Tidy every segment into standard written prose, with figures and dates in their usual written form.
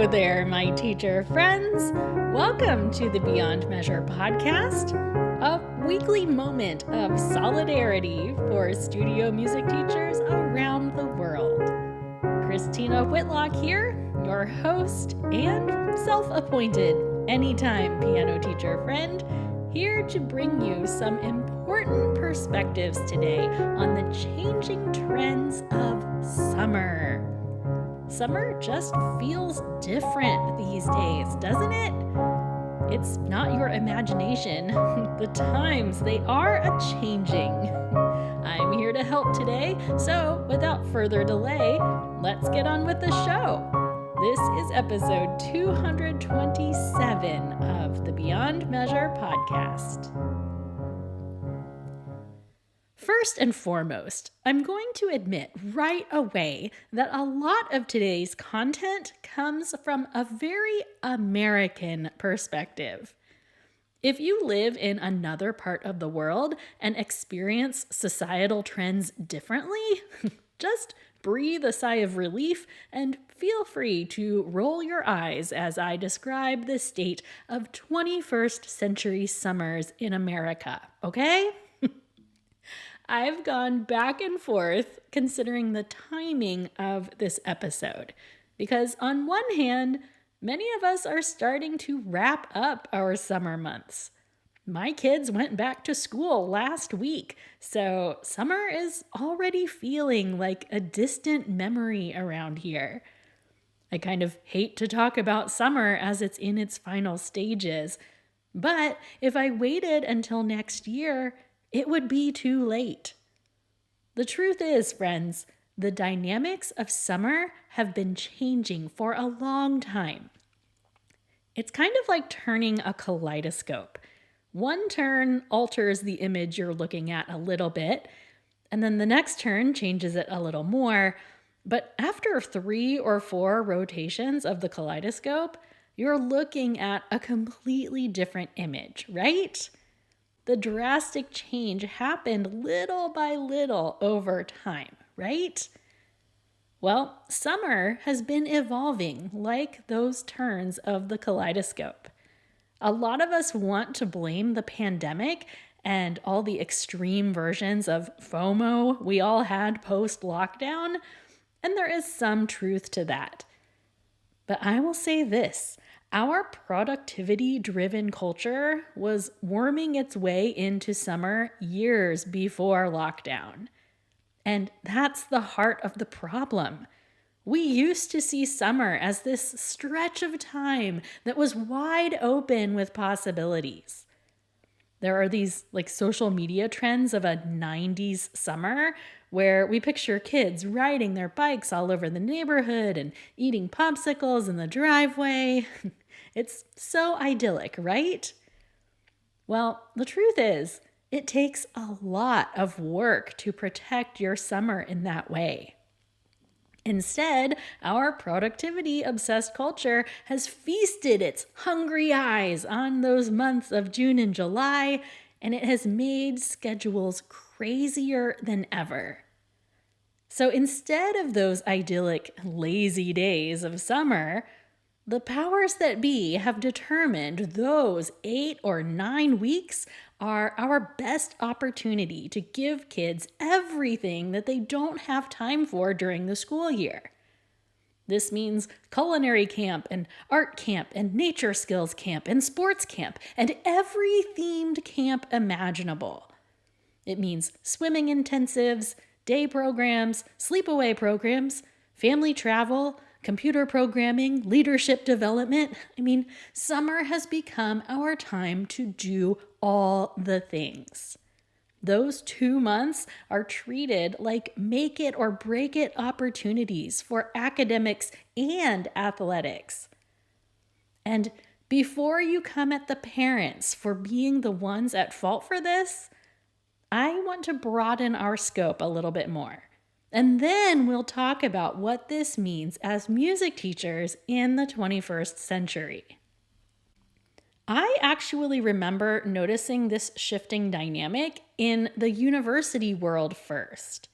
Hello there, my teacher friends. Welcome to the Beyond Measure podcast, a weekly moment of solidarity for studio music teachers around the world. Christina Whitlock here, your host and self-appointed anytime piano teacher friend, here to bring you some important perspectives today on the changing trends of summer. Summer just feels different these days, doesn't it? It's not your imagination. The times, they are a-changing. I'm here to help today, so without further delay, let's get on with the show. This is episode 227 of the Beyond Measure podcast. First and foremost, I'm going to admit right away that a lot of today's content comes from a very American perspective. If you live in another part of the world and experience societal trends differently, just breathe a sigh of relief and feel free to roll your eyes as I describe the state of 21st century summers in America, okay? I've gone back and forth considering the timing of this episode because on one hand, many of us are starting to wrap up our summer months. My kids went back to school last week, so summer is already feeling like a distant memory around here. I kind of hate to talk about summer as it's in its final stages, but if I waited until next year, it would be too late. The truth is, friends, the dynamics of summer have been changing for a long time. It's kind of like turning a kaleidoscope. One turn alters the image you're looking at a little bit, and then the next turn changes it a little more. But after 3 or 4 rotations of the kaleidoscope, you're looking at a completely different image, right? The drastic change happened little by little over time, right? Well, summer has been evolving like those turns of the kaleidoscope. A lot of us want to blame the pandemic and all the extreme versions of FOMO we all had post-lockdown, and there is some truth to that. But I will say this. Our productivity-driven culture was worming its way into summer years before lockdown. And that's the heart of the problem. We used to see summer as this stretch of time that was wide open with possibilities. There are these social media trends of a 90s summer where we picture kids riding their bikes all over the neighborhood and eating popsicles in the driveway. It's so idyllic, right? Well, the truth is, it takes a lot of work to protect your summer in that way. Instead, our productivity-obsessed culture has feasted its hungry eyes on those months of June and July, and it has made schedules crazier than ever. So instead of those idyllic, lazy days of summer, the powers that be have determined those 8 or 9 weeks are our best opportunity to give kids everything that they don't have time for during the school year. This means culinary camp and art camp and nature skills camp and sports camp and every themed camp imaginable. It means swimming intensives, day programs, sleepaway programs, family travel, computer programming, leadership development. Summer has become our time to do all the things. Those 2 months are treated like make it or break it opportunities for academics and athletics. And before you come at the parents for being the ones at fault for this, I want to broaden our scope a little bit more. And then we'll talk about what this means as music teachers in the 21st century. I actually remember noticing this shifting dynamic in the university world first.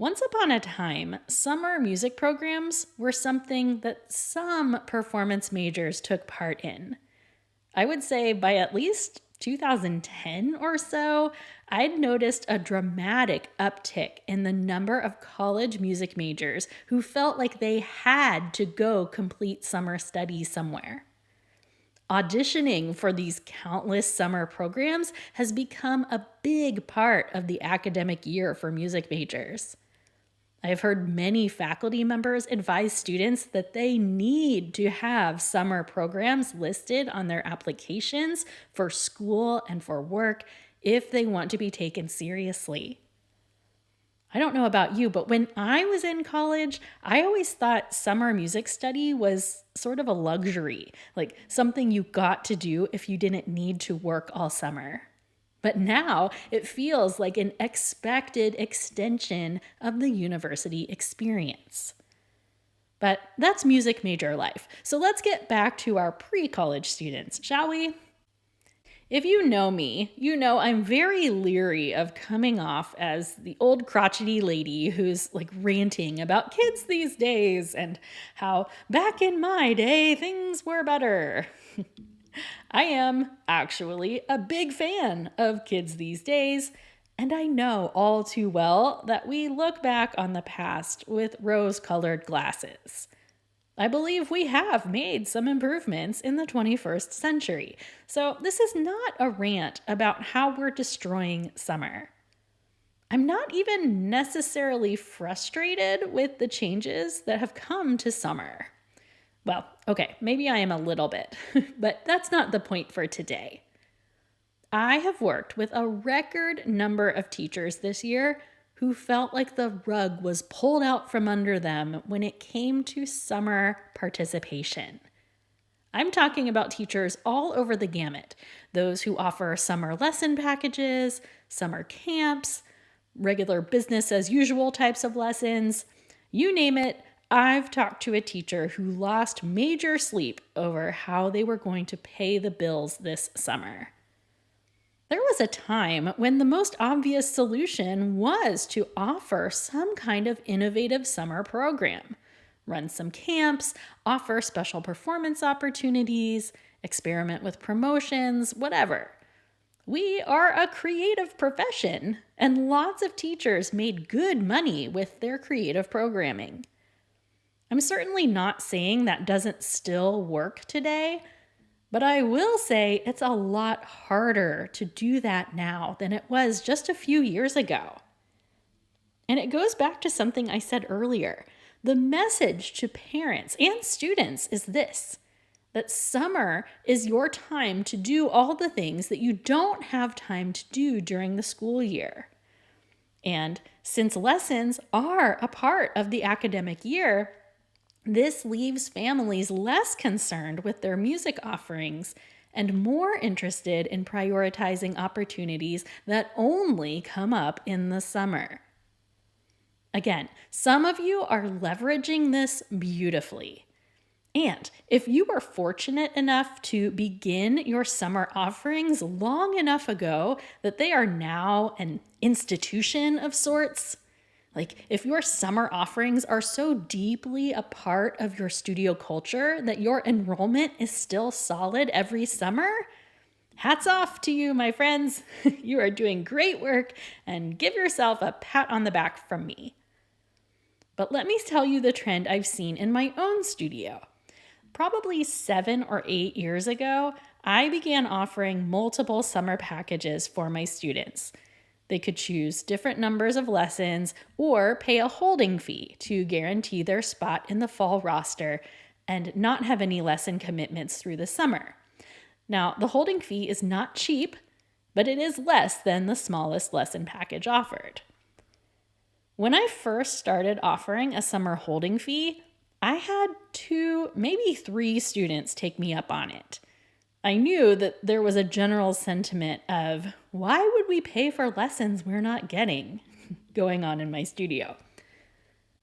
Once upon a time, summer music programs were something that some performance majors took part in. I would say by at least 2010 or so, I'd noticed a dramatic uptick in the number of college music majors who felt like they had to go complete summer studies somewhere. Auditioning for these countless summer programs has become a big part of the academic year for music majors. I've heard many faculty members advise students that they need to have summer programs listed on their applications for school and for work if they want to be taken seriously. I don't know about you, but when I was in college, I always thought summer music study was sort of a luxury, like something you got to do if you didn't need to work all summer. But now it feels like an expected extension of the university experience. But that's music major life. So let's get back to our pre-college students, shall we? If you know me, you know I'm very leery of coming off as the old crotchety lady who's like ranting about kids these days and how back in my day things were better. I am actually a big fan of kids these days, and I know all too well that we look back on the past with rose-colored glasses. I believe we have made some improvements in the 21st century, so this is not a rant about how we're destroying summer. I'm not even necessarily frustrated with the changes that have come to summer. Well, okay, maybe I am a little bit, but that's not the point for today. I have worked with a record number of teachers this year who felt like the rug was pulled out from under them when it came to summer participation. I'm talking about teachers all over the gamut, those who offer summer lesson packages, summer camps, regular business as usual types of lessons, you name it. I've talked to a teacher who lost major sleep over how they were going to pay the bills this summer. There was a time when the most obvious solution was to offer some kind of innovative summer program, run some camps, offer special performance opportunities, experiment with promotions, whatever. We are a creative profession, and lots of teachers made good money with their creative programming. I'm certainly not saying that doesn't still work today, but I will say it's a lot harder to do that now than it was just a few years ago. And it goes back to something I said earlier. The message to parents and students is this, that summer is your time to do all the things that you don't have time to do during the school year. And since lessons are a part of the academic year, this leaves families less concerned with their music offerings and more interested in prioritizing opportunities that only come up in the summer. Again, some of you are leveraging this beautifully. And if you were fortunate enough to begin your summer offerings long enough ago that they are now an institution of sorts, like if your summer offerings are so deeply a part of your studio culture that your enrollment is still solid every summer, hats off to you, my friends. You are doing great work, and give yourself a pat on the back from me. But let me tell you the trend I've seen in my own studio. Probably 7 or 8 years ago, I began offering multiple summer packages for my students. They could choose different numbers of lessons or pay a holding fee to guarantee their spot in the fall roster and not have any lesson commitments through the summer. Now, the holding fee is not cheap, but it is less than the smallest lesson package offered. When I first started offering a summer holding fee, I had 2, maybe 3 students take me up on it. I knew that there was a general sentiment of, why would we pay for lessons we're not getting, going on in my studio.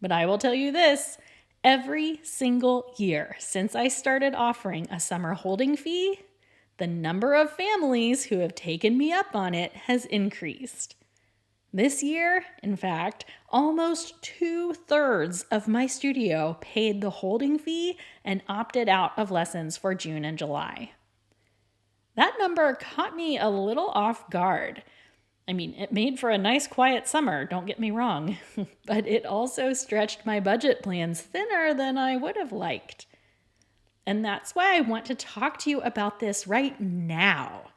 But I will tell you this, every single year since I started offering a summer holding fee, the number of families who have taken me up on it has increased. This year, in fact, almost 2/3 of my studio paid the holding fee and opted out of lessons for June and July. That number caught me a little off guard. I mean, it made for a nice quiet summer, don't get me wrong, but it also stretched my budget plans thinner than I would have liked. And that's why I want to talk to you about this right now.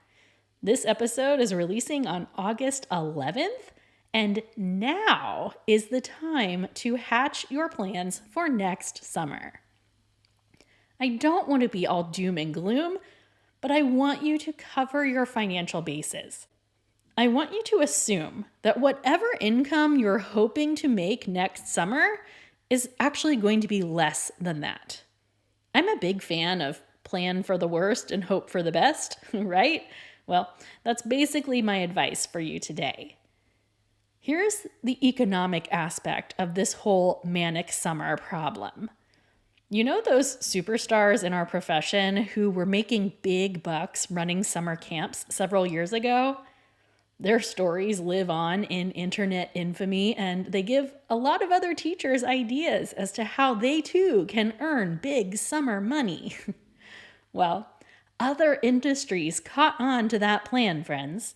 This episode is releasing on August 11th, and now is the time to hatch your plans for next summer. I don't want to be all doom and gloom, but I want you to cover your financial bases. I want you to assume that whatever income you're hoping to make next summer is actually going to be less than that. I'm a big fan of plan for the worst and hope for the best, right? Well, that's basically my advice for you today. Here's the economic aspect of this whole manic summer problem. You know those superstars in our profession who were making big bucks running summer camps several years ago? Their stories live on in internet infamy, and they give a lot of other teachers ideas as to how they too can earn big summer money. Well, other industries caught on to that plan, friends.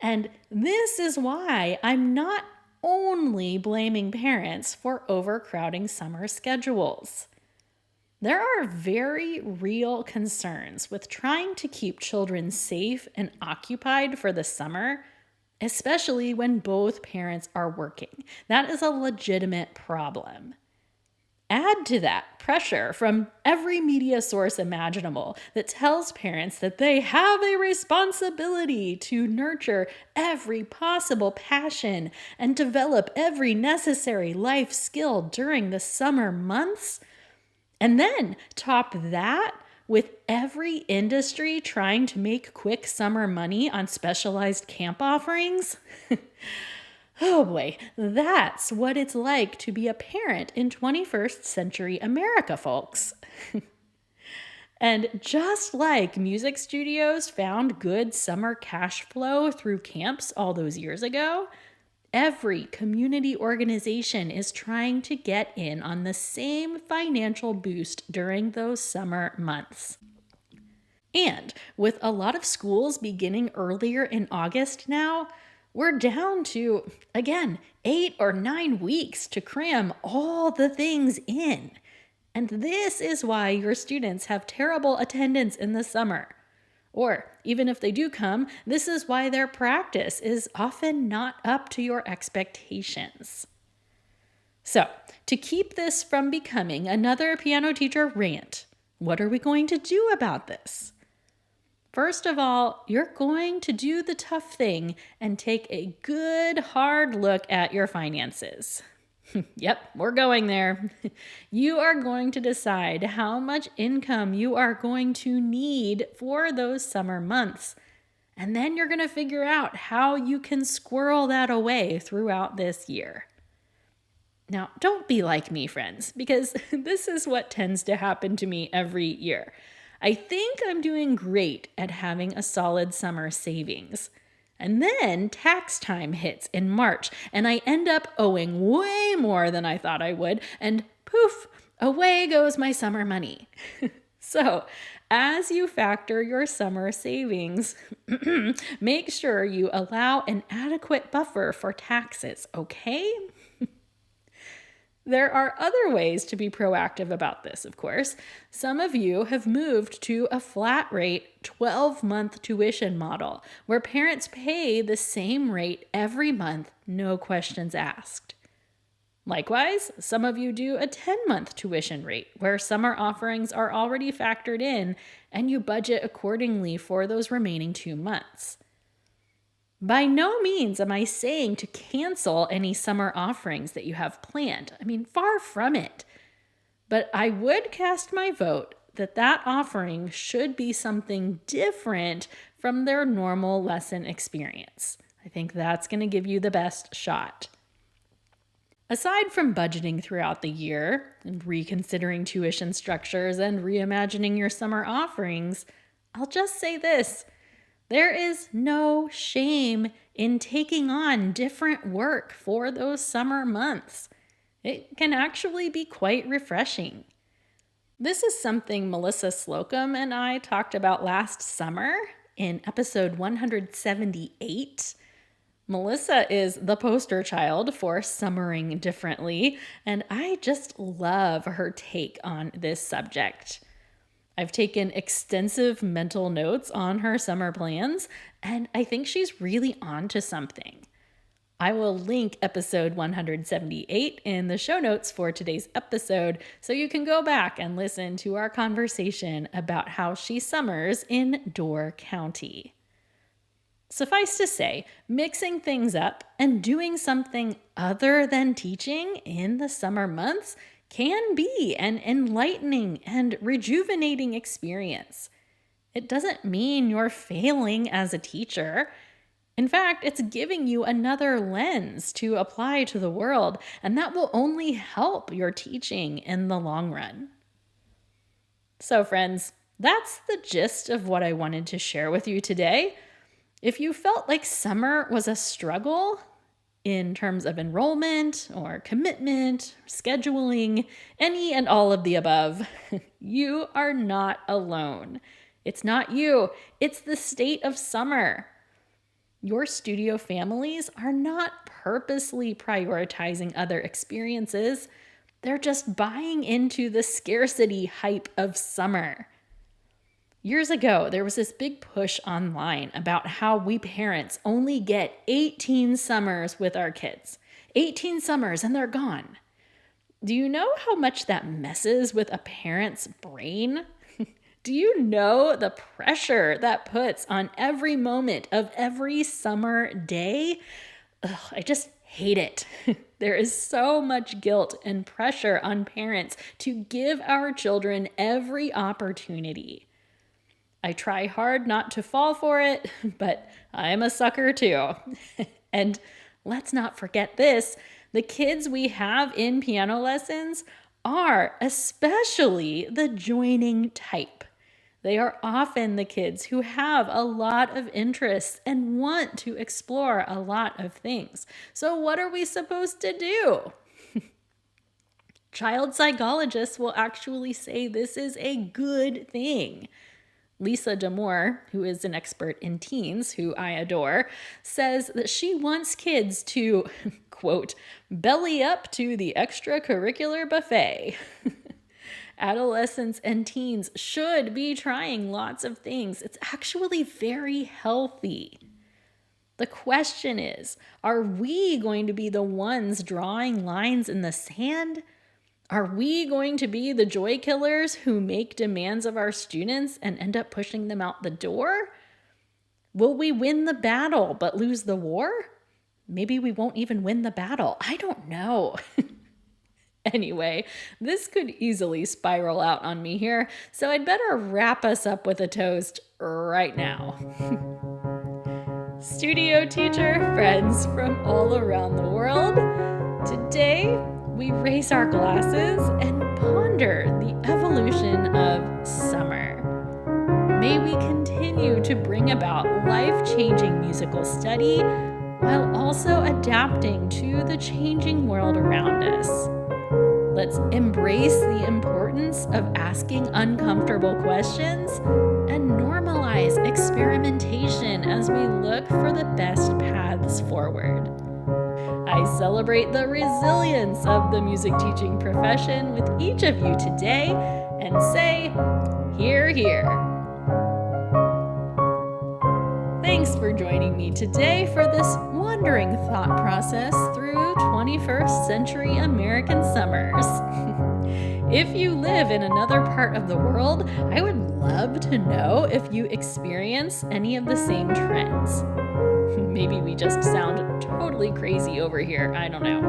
And this is why I'm not only blaming parents for overcrowding summer schedules. There are very real concerns with trying to keep children safe and occupied for the summer, especially when both parents are working. That is a legitimate problem. Add to that pressure from every media source imaginable that tells parents that they have a responsibility to nurture every possible passion and develop every necessary life skill during the summer months. And then top that with every industry trying to make quick summer money on specialized camp offerings. Oh boy, that's what it's like to be a parent in 21st century America, folks. And just like music studios found good summer cash flow through camps all those years ago, every community organization is trying to get in on the same financial boost during those summer months. And with a lot of schools beginning earlier in August now, we're down to, again, 8 or 9 weeks to cram all the things in. And this is why your students have terrible attendance in the summer. Or even if they do come, this is why their practice is often not up to your expectations. So, to keep this from becoming another piano teacher rant, what are we going to do about this? First of all, you're going to do the tough thing and take a good hard look at your finances. Yep, we're going there. You are going to decide how much income you are going to need for those summer months. And then you're going to figure out how you can squirrel that away throughout this year. Now, don't be like me, friends, because this is what tends to happen to me every year. I think I'm doing great at having a solid summer savings. And then tax time hits in March, and I end up owing way more than I thought I would, and poof, away goes my summer money. So, as you factor your summer savings, make sure you allow an adequate buffer for taxes, okay? There are other ways to be proactive about this, of course. Some of you have moved to a flat rate 12-month tuition model where parents pay the same rate every month, no questions asked. Likewise, some of you do a 10-month tuition rate where summer offerings are already factored in and you budget accordingly for those remaining 2 months. By no means am I saying to cancel any summer offerings that you have planned. I mean, far from it. But I would cast my vote that offering should be something different from their normal lesson experience. I think that's going to give you the best shot. Aside from budgeting throughout the year and reconsidering tuition structures and reimagining your summer offerings, I'll just say this. There is no shame in taking on different work for those summer months. It can actually be quite refreshing. This is something Melissa Slocum and I talked about last summer in episode 178. Melissa is the poster child for summering differently, and I just love her take on this subject. I've taken extensive mental notes on her summer plans, and I think she's really on to something. I will link episode 178 in the show notes for today's episode so you can go back and listen to our conversation about how she summers in Door County. Suffice to say, mixing things up and doing something other than teaching in the summer months can be an enlightening and rejuvenating experience. It doesn't mean you're failing as a teacher. In fact, it's giving you another lens to apply to the world, and that will only help your teaching in the long run. So, friends, that's the gist of what I wanted to share with you today. If you felt like summer was a struggle in terms of enrollment or commitment, scheduling, any and all of the above, you are not alone. It's not you, it's the state of summer. Your studio families are not purposely prioritizing other experiences. They're just buying into the scarcity hype of summer. Years ago, there was this big push online about how we parents only get 18 summers with our kids. 18 summers and they're gone. Do you know how much that messes with a parent's brain? Do you know the pressure that puts on every moment of every summer day? I just hate it. There is so much guilt and pressure on parents to give our children every opportunity. I try hard not to fall for it, but I'm a sucker too. And let's not forget this, the kids we have in piano lessons are especially the joining type. They are often the kids who have a lot of interests and want to explore a lot of things. So what are we supposed to do? Child psychologists will actually say this is a good thing. Lisa D'Amour, who is an expert in teens, who I adore, says that she wants kids to, quote, belly up to the extracurricular buffet. Adolescents and teens should be trying lots of things. It's actually very healthy. The question is, are we going to be the ones drawing lines in the sand? Are we going to be the joy killers who make demands of our students and end up pushing them out the door? Will we win the battle but lose the war? Maybe we won't even win the battle. I don't know. Anyway, this could easily spiral out on me here, so I'd better wrap us up with a toast right now. Studio teacher friends from all around the world, today we raise our glasses and ponder the evolution of summer. May we continue to bring about life-changing musical study while also adapting to the changing world around us. Let's embrace the importance of asking uncomfortable questions and normalize experimentation as we look for the best paths forward. I celebrate the resilience of the music teaching profession with each of you today and say, hear, hear. Thanks for joining me today for this wandering thought process through 21st century American summers. If you live in another part of the world, I would love to know if you experience any of the same trends. Maybe we just sound totally crazy over here. I don't know.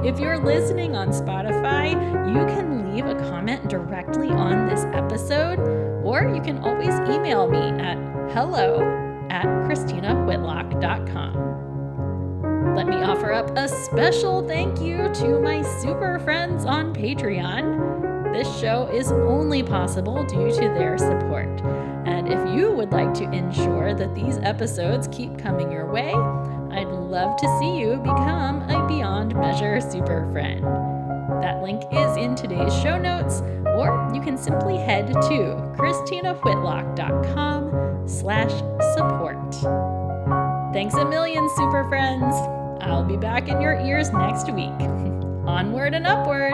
If you're listening on Spotify, you can leave a comment directly on this episode, or you can always email me at hello@christinawhitlock.com. Let me offer up a special thank you to my super friends on Patreon. This show is only possible due to their support. And And if you would like to ensure that these episodes keep coming your way, I'd love to see you become a Beyond Measure super friend. That link is in today's show notes, or you can simply head to christinawhitlock.com/support. Thanks a million, super friends. I'll be back in your ears next week. Onward and upward.